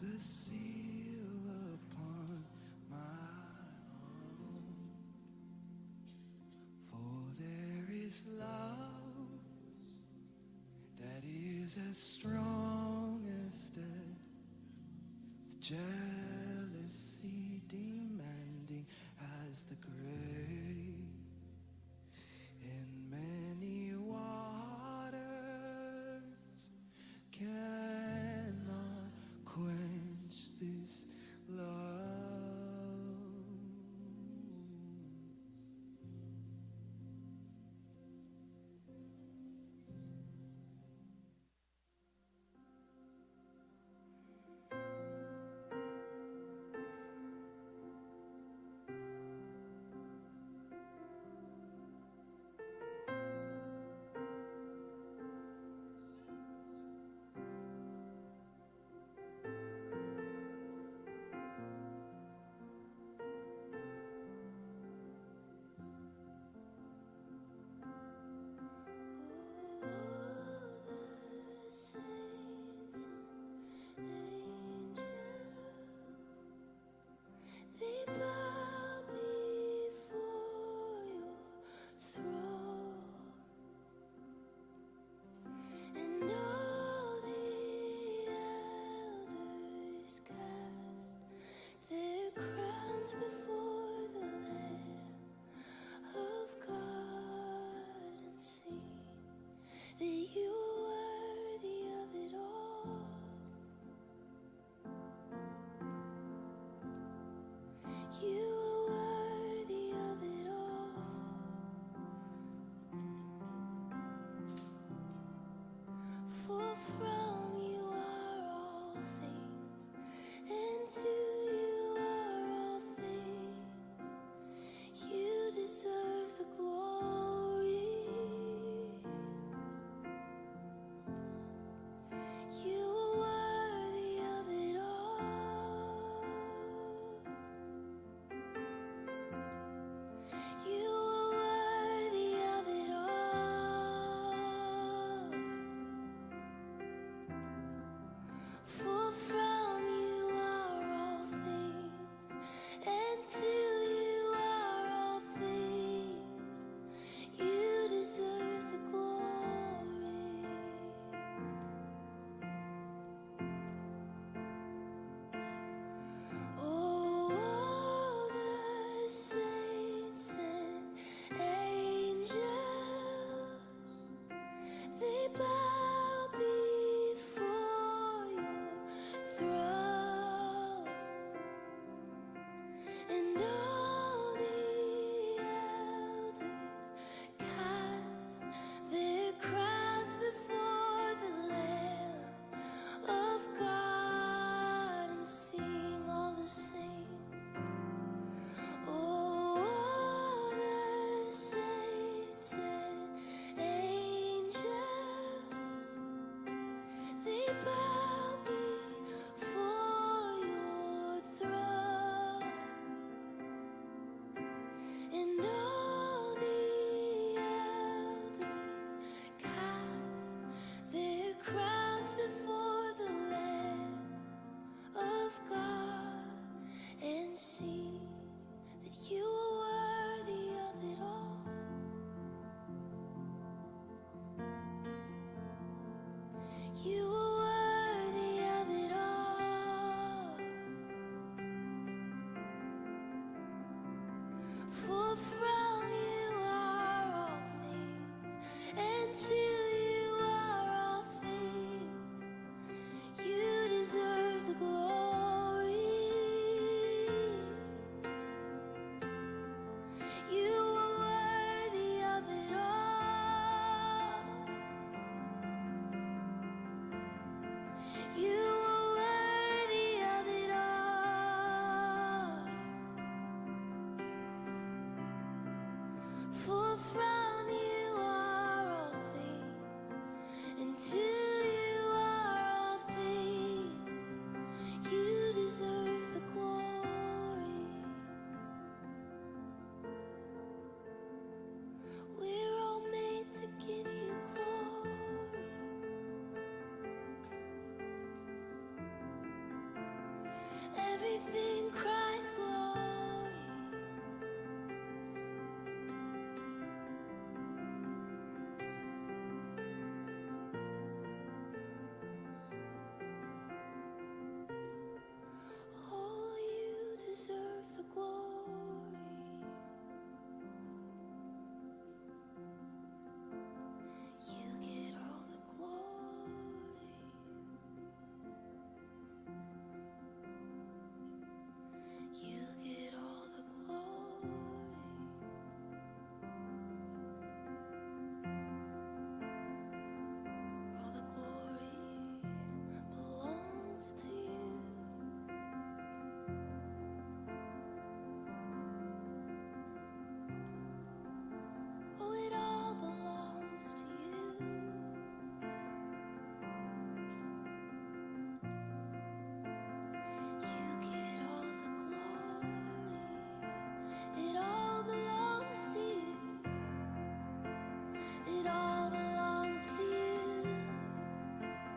a seal upon my own. For there is love that is as strong as death, jealousy demanding as the grave. In many waters cannot quench this love. The saints and angels, they bow before your throne, and all the elders cast their crowns before the Lamb of God and sing that you are worthy of it all. You are worthy of it all. For from you are all things, and to you are all things. You deserve the glory. You are worthy of it all. You are worthy of it all. For from you are all things, and to you are all things. You deserve the glory. Oh, the saints and angels, they bow before your throne, and all the elders cast their crowns before the Lamb of God and sing all the saints. Oh, the saints and angels, they bow before your throne, and all the elders cast their crowns before the Lamb of God and sing that you are worthy of it all. You are worthy of it all. For from you are all things, and to you are all things. You deserve the glory. You are worthy of it all. You are worthy of it all. For